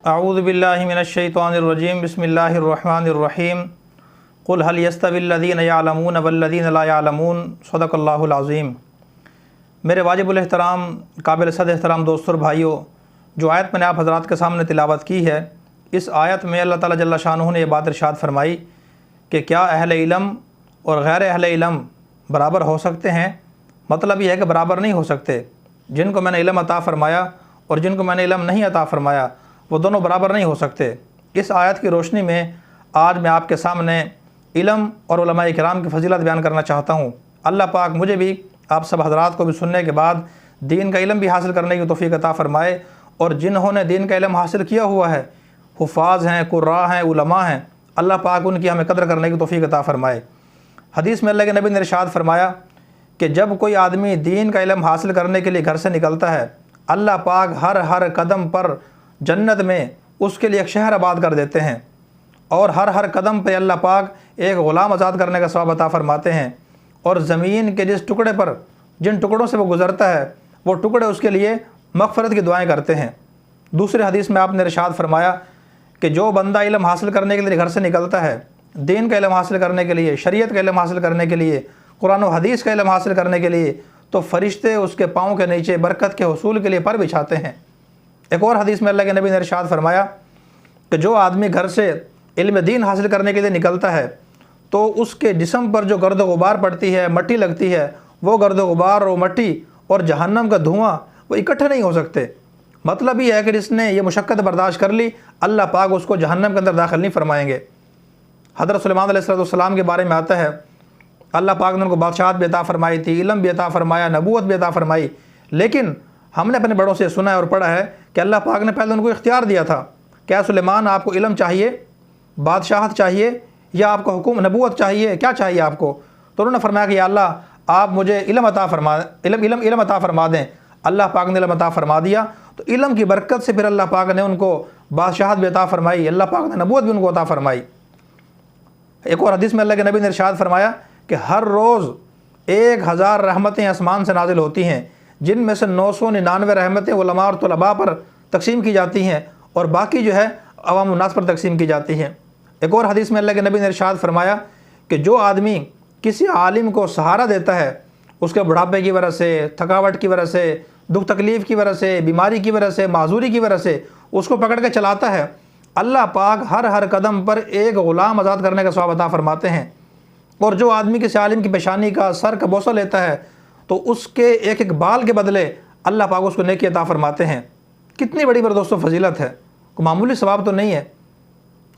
अऊज़ु बिल्लाहि मिनश्शैतानिर्रजीम बिस्मिल्लाहिर्रहमानिर्रहीम क़ुल हल यस्तविल्लज़ीना यअलमून वल्लज़ीना ला यअलमून सदक़ल्लाहुल अज़ीम। मेरे वाजिबुल एहतराम काबिल सद एहतराम दोस्तों और भाइयों, जो आयत मैंने आप हज़रात के सामने तिलावत की है, इस आयत में अल्लाह ताला जल्ल शानुहु ने यह बात इरशाद फरमाई कि क्या अहले इल्म और गैर अहले इल्म बराबर हो सकते हैं। मतलब यह है कि बराबर नहीं हो सकते। जिनको मैंने इल्म अता फ़रमाया और जिनको मैंने इल्म नहीं अता फ़रमाया, वो दोनों बराबर नहीं हो सकते। इस आयत की रोशनी में आज मैं आपके सामने इल्म और उलमाए किराम की फजीलत बयान करना चाहता हूँ। अल्लाह पाक मुझे भी आप सब हज़रात को भी सुनने के बाद दीन का इल्म भी हासिल करने की तौफ़ीक़ अता फ़रमाए, और जिन्होंने दीन का इल्म हासिल किया हुआ है, हुफ़ाज़ हैं, कुर्रा हैं, उलमा हैं, अल्लाह पाक उनकी हमें कदर करने की तौफ़ीक़ अता फ़रमाए। हदीस में अल्लाह के नबी ने इरशाद फरमाया कि जब कोई आदमी दीन का इल्म हासिल करने के लिए घर से निकलता है, अल्लाह पाक हर कदम पर जन्नत में उसके लिए एक शहर आबाद कर देते हैं, और हर कदम पे अल्लाह पाक एक ग़ुलाम आज़ाद करने का सवाब अता फ़रमाते हैं। और ज़मीन के जिस टुकड़े पर जिन टुकड़ों से वो गुज़रता है, वो टुकड़े उसके लिए मग़फ़िरत की दुआएं करते हैं। दूसरे हदीस में आपने इरशाद फरमाया कि जो बंदा इल्म हासिल करने के लिए घर से निकलता है, दीन का इल्म हासिल करने के लिए, शरीयत का इल्म हासिल करने के लिए, कुरान और हदीस का इल्म हासिल करने के लिए, तो फ़रिश्ते उसके पाँव के नीचे बरकत के हुसूल के लिए पर बिछाते हैं। एक और हदीस में अल्लाह के नबी ने इरशाद फरमाया कि जो आदमी घर से इल्म दीन हासिल करने के लिए निकलता है, तो उसके जिस्म पर जो गर्द गुबार पड़ती है, मट्टी लगती है, वो गर्द गुबार और मट्टी और जहन्नम का धुआं वो इकट्ठे नहीं हो सकते। मतलब ये है कि जिसने ये मुशक्क़त बर्दाश्त कर ली, अल्लाह पाक उसको जहन्नम के अंदर दाखिल नहीं फरमाएंगे। हज़रत सुलेमान अलैहिस्सलाम के बारे में आता है, अल्लाह पाक ने उनको बादशाहत भी अता फ़रमाई थी, इल्म भी अता फ़रमाया, नबूवत भी अता फ़रमाई, लेकिन हमने अपने बड़ों से सुना है और पढ़ा है कि अल्लाह पाक ने पहले उनको इख्तियार दिया था, क्या सुलेमान आपको इल्म चाहिए, बादशाहत चाहिए, या आपको हुकूम नबूवत चाहिए, क्या चाहिए आपको? तो उन्होंने फरमाया कि या अल्लाह आप मुझे इल्म अता फ़रमा दें। अल्लाह पाक ने इल्म अता फ़रमा दिया, तो इल्म की बरकत से फिर अल्लाह पाक ने उनको बादशाहत भी अता फ़रमाई, अल्लाह पाक ने नबूवत भी उनको अता फ़रमाई। एक और हदीस में अल्लाह के नबी ने इरशाद फरमाया कि हर रोज़ 1000 रहमतें आसमान से नाजिल होती हैं, जिनमें से 999 रहमतें उलमा और तलबा पर तकसीम की जाती हैं, और बाकी जो है अवाम उन्नास पर तकसीम की जाती हैं। एक और हदीस में अल्लाह के नबी ने इरशाद फरमाया कि जो आदमी किसी आलिम को सहारा देता है, उसके बुढ़ापे की वजह से, थकावट की वजह से, दुख तकलीफ़ की वजह से, बीमारी की वजह से, माजूरी की वजह से उसको पकड़ के चलाता है, अल्लाह पाक हर कदम पर एक ग़ुलाम आज़ाद करने का सवाब अता फ़रमाते हैं। और जो आदमी किसी आलिम की पेशानी का, सर का बोसा लेता है, तो उसके एक एक बाल के बदले अल्लाह पाक उसको नेकी अता फ़रमाते हैं। कितनी बड़ी मेरे दोस्तों फजीलत है, कोई मामूली सवाब तो नहीं है।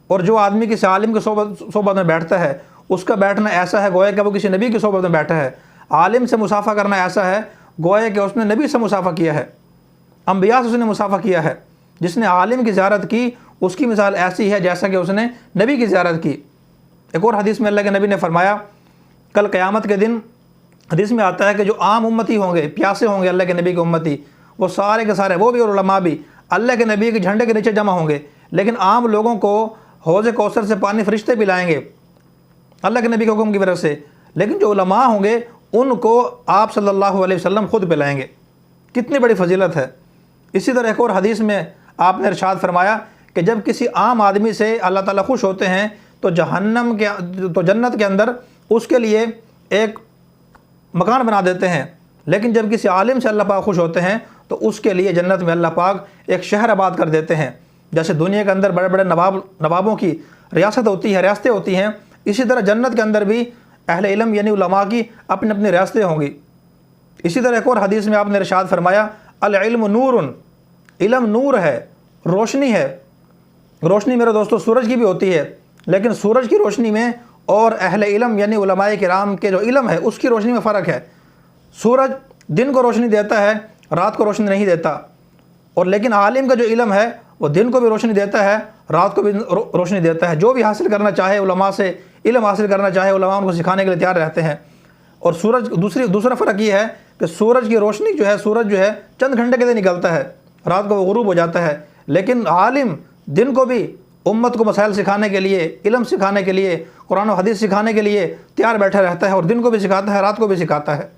और जो आदमी किसी आलिम की सोबत में बैठता है, उसका बैठना ऐसा है गोया कि वो किसी नबी की सोबत में बैठा है। आलिम से मुसाफ़ा करना ऐसा है गोया कि उसने नबी से मुसाफ़ा किया है, अम्बिया से उसने मुसाफ़ा किया है। जिसने आलिम की ज़ियारत की, उसकी मिसाल ऐसी है जैसा कि उसने नबी की ज़ियारत की। एक और हदीस में अल्लाह के नबी ने फरमाया, कल क़यामत के दिन हदीस में आता है कि जो आम उम्मती होंगे, प्यासे होंगे अल्लाह के नबी के उम्मती, वो सारे के सारे, वो भी और उलमा भी, अल्लाह के नबी के झंडे के नीचे जमा होंगे। लेकिन आम लोगों को हौज़ कौसर से पानी फरिश्ते पिलाएंगे अल्लाह के नबी के हुक्म की वजह से, लेकिन जो उलमा होंगे उनको आप सल्लल्लाहु अलैहि वसल्लम खुद पिलाएंगे। कितनी बड़ी फजीलत है। इसी तरह एक और हदीस में आपने इरशाद फरमाया कि जब किसी आम आदमी से अल्लाह ताला खुश होते हैं, तो जन्नत के अंदर उसके लिए एक मकान बना देते हैं, लेकिन जब किसी आलिम से अल्लाह पाक खुश होते हैं, तो उसके लिए जन्नत में अल्लाह पाक एक शहर आबाद कर देते हैं। जैसे दुनिया के अंदर बड़े बड़े नवाबों की रियासत होती है, रियासतें होती हैं, इसी तरह जन्नत के अंदर भी अहले इल्म यानी उलमा की अपनी अपनी रियासतें होंगी। इसी तरह एक और हदीस में आपने इरशाद फरमाया, अल इल्म नूरुन, इल्म नूर है, रोशनी है। रोशनी मेरे दोस्तों सूरज की भी होती है, लेकिन सूरज की रोशनी में और अहले इल्म यानी उलमाए किराम के जो इल्म है उसकी रोशनी में फ़र्क है। सूरज दिन को रोशनी देता है, रात को रोशनी नहीं देता, और लेकिन आलिम का जो इल्म है वो दिन को भी रोशनी देता है, रात को भी रोशनी देता है। जो भी हासिल करना चाहे उलमा से, इल्म हासिल करना चाहे, उलमा उनको सिखाने के लिए तैयार रहते हैं। और सूरज दूसरा फ़र्क ये है कि सूरज की रोशनी जो है, सूरज जो है चंद घंटे के लिए निकलता है, रात को वो गुरूब हो जाता है, लेकिन आलिम दिन को भी उम्मत को मसाइल सिखाने के लिए, इल्म सिखाने के लिए, कुरान और हदीस सिखाने के लिए तैयार बैठा रहता है, और दिन को भी सिखाता है, रात को भी सिखाता है।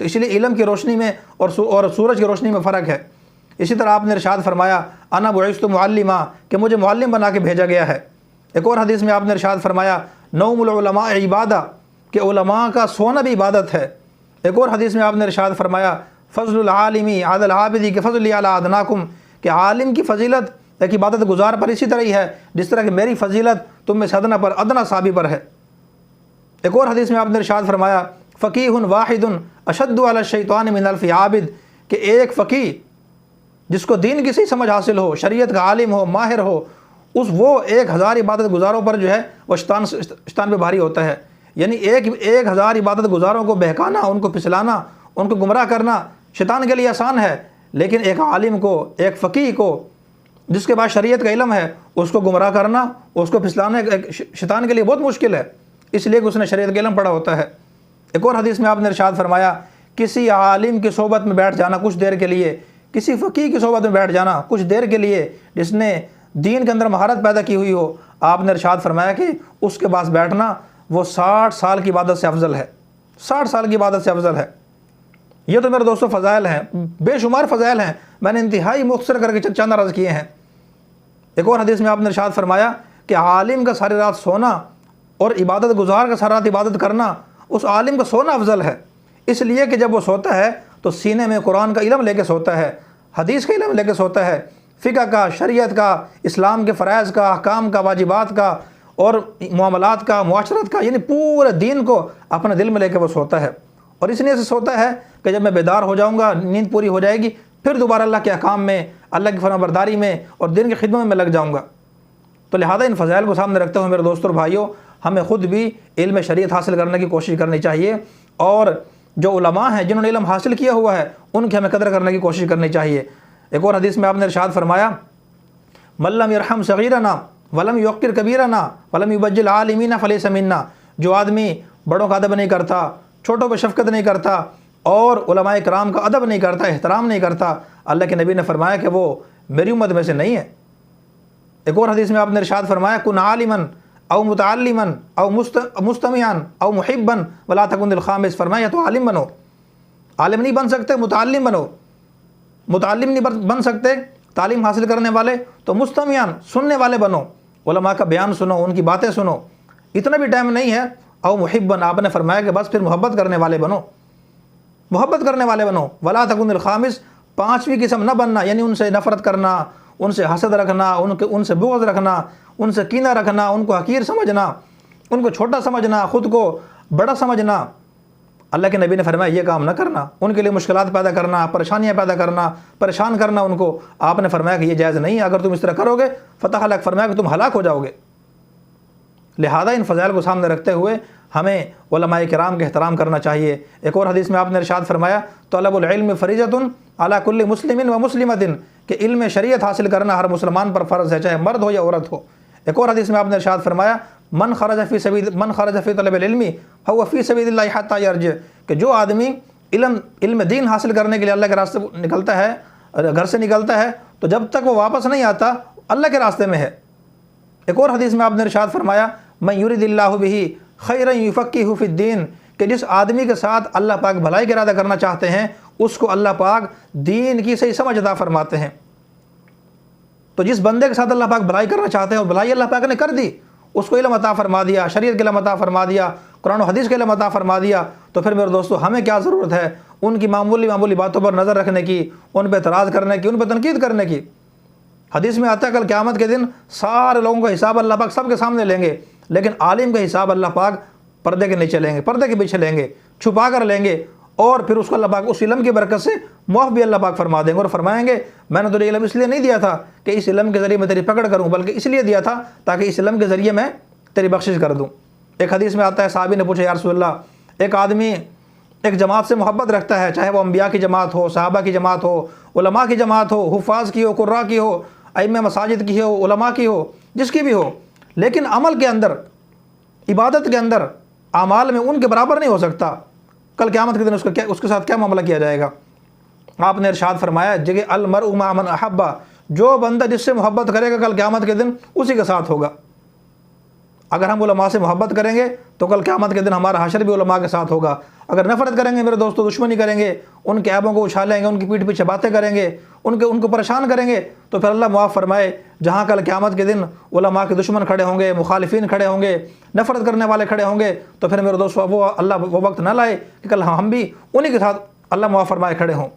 तो इसलिए इल्म की रोशनी में और सूरज की रोशनी में फ़र्क है। इसी तरह आपने इरशाद फरमाया अना बुइस्तु मुअल्लिमा, कि मुझे मुअल्लिम बना के भेजा गया है। एक और हदीस में आपने इरशाद फरमाया नौमुल उलमा इबादा, कि उलमा का सोना भी इबादत है। एक और हदीस में आपने इरशाद फरमाया फ़ज़लुल आलिमी अदल आबिदी के फ़ज़ली अला अदनाकुम, कि आलिम की फ़जीलत एक इबादत गुजार पर इसी तरह ही है जिस तरह कि मेरी फ़जीलत तुम में से अदना पर अदना साबी पर है। एक और हदीस में आपने इरशाद फरमाया फ़कीहुन वाहिदुन अशद्दु अला शैतान मिन अल्फ़ि आबिद, कि एक फ़कीह जिसको दीन की सही समझ हासिल हो, शरीयत का आलिम हो, माहिर हो, वो 1000 इबादत गुजारों पर जो है वो शैतान पे भारी होता है। यानी 1000 इबादत गुजारों को बहकाना, उनको फिसलाना, उनको गुमराह करना शैतान के लिए आसान है, लेकिन एक आलिम को, एक फ़कीह को जिसके पास शरीयत का इल्म है, उसको गुमराह करना, उसको फिसलाना शैतान के लिए बहुत मुश्किल है, इसलिए कि उसने शरीयत का इल्म पढ़ा होता है। एक और हदीस में आपने इरशाद फरमाया किसी आलिम की सोबत में बैठ जाना कुछ देर के लिए, किसी फ़कीह की सोबत में बैठ जाना कुछ देर के लिए जिसने दीन के अंदर महारत पैदा की हुई हो, आपने इरशाद फरमाया कि उसके पास बैठना वो 60 साल की इबादत से अफजल है, 60 साल की इबादत से अफजल है। ये तो मेरे दोस्तों फ़ज़ाइल हैं, बेशुमार फ़ज़ाइल हैं, मैंने इंतहाई मुख्तसर करके चंद अर्ज़ किए हैं। एक और हदीस में आपने इरशाद फरमाया कि आलिम का सारी रात सोना और इबादत गुजार का सारी रात इबादत करना, उस आलिम का सोना अफजल है, इसलिए कि जब वो सोता है तो सीने में कुरान का इल्म लेके सोता है, हदीस का इल्म लेके सोता है, फ़िक़्ह का, शरीयत का, इस्लाम के फ़राइज़ का, अहकाम का, वाजिबात का और मुआमलात का, मुआशरत का, यानी पूरे दीन को अपने दिल में लेकर वो सोता है। और इसलिए से सोता है कि जब मैं बेदार हो जाऊँगा, नींद पूरी हो जाएगी, फिर दोबारा अल्लाह के अहकाम में, अल्लाह की फरमाबरदारी में और दीन की खिदमत में मैं लग जाऊँगा। तो लिहाजा इन फ़ज़ाइल को सामने रखते हुए मेरे दोस्तों और भाइयों, हमें ख़ुद भी इल्म शरीयत हासिल करने की कोशिश करनी चाहिए, और जो उलमा हैं जिन्होंने इल्म हासिल किया हुआ है उनकी हमें कदर करने की कोशिश करनी चाहिए। एक और हदीस में आपने इरशाद फरमाया मल्लम यरहम सगीरना वलम युक्किर कबीरना वलम युबज्जिल आलिमीना फलैसा मिन्ना, जो आदमी बड़ों का अदब नहीं करता, छोटों पर शफ़क़त नहीं करता और उलमाए किराम का अदब नहीं करता, एहतराम नहीं करता, अल्लाह के नबी ने फरमाया कि वो मेरी उम्मत में से नहीं है। एक और हदीस में आपने इरशाद फरमाया कुन आलिमन औ मुतअल्लिमन औ मुस्तमियान औ मुहिब्बन वला तकुनिल खामिस, फरमाया तो आलिम बनो, आलिम नहीं बन सकते, मुतअल्लिम बनो, मुतअल्लिम नहीं बन सकते तालीम हासिल करने वाले, तो मुस्तमियान सुनने वाले बनो, उलमा का बयान सुनो, उनकी बातें सुनो। इतना भी टाइम नहीं है। औ मुहिब्बन, आपने फरमाया कि बस फिर मोहब्बत करने वाले बनो, मोहब्बत करने वाले बनो। वला तकुनिल खामिस, 5वीं किस्म न बनना, यानी उनसे नफ़रत करना, उनसे हसद रखना, उनसे बुग़्ज़ रखना, उनसे कीना रखना, उनको हकीर समझना, उनको छोटा समझना, ख़ुद को बड़ा समझना। अल्लाह के नबी ने फरमाया ये काम न करना, उनके लिए मुश्किलात पैदा करना, परेशानियाँ पैदा करना, परेशान करना उनको। आपने फरमाया कि ये जायज़ नहीं है, अगर तुम इस तरह करोगे फ़तह लक, फरमाया कि तुम हलाक हो जाओगे। लिहाजा इन फ़ज़ाइल को सामने रखते हुए हमें उलमाए किराम का एहतराम करना चाहिए। एक और हदीस में आपने इरशाद फरमाया तलबुल इल्म फ़रीज़तुन अला कुल्लि मुस्लिमिन व मुस्लिमतिन, कि इल्म शरीयत हासिल करना हर मुसलमान पर फ़र्ज़ है, चाहे मर्द हो या औरत हो। एक और हदीस में आपने इरशाद फरमाया मन खरज फ़ी तलबिल इल्मी फहुव फ़ी सबीलिल्लाहि हत्ता यरजिअ, कि जो आदमी इल्म दीन हासिल करने के लिए अल्लाह के रास्ते निकलता है, घर से निकलता है, तो जब तक वो वापस नहीं आता अल्लाह के रास्ते में है। एक और हदीस में आपने इरशाद फरमाया मैं युरिदिल्लाहु बिही खैरन युफ़क्किहु फ़िद्दीन, कि जिस आदमी के साथ अल्लाह पाक भलाई का इरादा करना चाहते हैं उसको अल्लाह पाक दीन की सही समझ अता फरमाते हैं। तो जिस बंदे के साथ अल्लाह पाक भलाई करना चाहते हैं और भलाई अल्लाह पाक ने कर दी, उसको इल्म अता फरमा दिया, शरीयत के इल्म अता फरमा दिया, कुरान और हदीस के इल्म अता फरमा दिया, तो फिर मेरे दोस्तों हमें क्या ज़रूरत है उनकी मामूली बातों पर नज़र रखने की, उन पर एतराज़ करने की, उन पर तनकीद करने की। हदीस में आता है कल क़यामत के दिन सारे लोगों का हिसाब अल्लाह पाक सबके सामने लेंगे, लेकिन आलिम का हिसाब अल्लाह पाक पर्दे के नीचे लेंगे, पर्दे के पीछे लेंगे, छुपा कर लेंगे, और फिर उसको अल्लाह पाक उस इल्म की बरकत से मुआफ़ भी अल्लाह पाक फरमा देंगे और फरमाएंगे मैंने तुझे इल्म इसलिए नहीं दिया था कि इस इल्म के ज़रिए मैं तेरी पकड़ करूँ, बल्कि इसलिए दिया था ताकि इस इल्म के ज़रिए मैं तेरी बख्शिश कर दूँ। एक हदीस में आता है साहबी ने पूछा या रसूलल्लाह, एक आदमी एक जमात से मोहब्बत रखता है, चाहे वो अम्बिया की जमात हो, सहाबा की जमात हो, उलमा की जमात हो, हुफ़ाज़ की हो, कुर्रा की हो, अइम्मे मसाजिद की हो, उलमा की हो, जिसकी भी हो, लेकिन अमल के अंदर, इबादत के अंदर, आमाल में उनके बराबर नहीं हो सकता, कल क़यामत के दिन उसके साथ क्या मामला किया जाएगा। आपने इरशाद फरमाया जगह अल मरउ मा मन अहब्बा, जो बंदा जिससे मोहब्बत करेगा कल क़यामत के दिन उसी के साथ होगा। अगर हम उलमा से मोहब्बत करेंगे तो कल क़यामत के दिन हमारा हशर भी उलमा के साथ होगा। अगर नफ़रत करेंगे मेरे दोस्तों, दुश्मनी करेंगे, उनके ऐबों को उछालेंगे, उनकी पीठ पीछे बातें करेंगे, उनको उनको परेशान करेंगे तो फिर अल्लाह मुआफ़ फरमाए, जहाँ कल क़यामत के दिन उलमा के दुश्मन खड़े होंगे, मुखालिफिन खड़े होंगे, नफ़रत करने वाले खड़े होंगे, तो फिर मेरे दोस्तों वो अल्लाह वो वक्त ना लाए कि कल हम भी उन्हीं के साथ अल्लाह मुआफ़ फरमाए खड़े हों।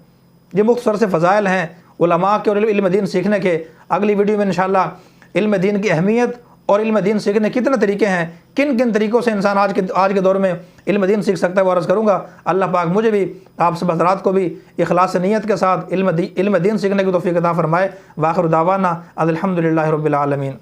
ये मुख्तसर से फ़ज़ाइल हैं उलमा के और इल्म दीन सीखने के। अगली वीडियो में इंशाअल्लाह इल्म दीन की अहमियत और इल्म दीन सीखने कितने तरीके हैं, किन किन तरीक़ों से इंसान आज के दौर में इल्म दीन सीख सकता है, वो अर्ज़ करूँगा। अल्लाह पाक मुझे भी आप सब हज़रात को भी इखलास नीयत के साथ इल्म दीन सीखने की तौफ़ीक़ अता फ़रमाए। वाखिर दावाना अल्हम्दुलिल्लाहि रब्बिल आलमीन।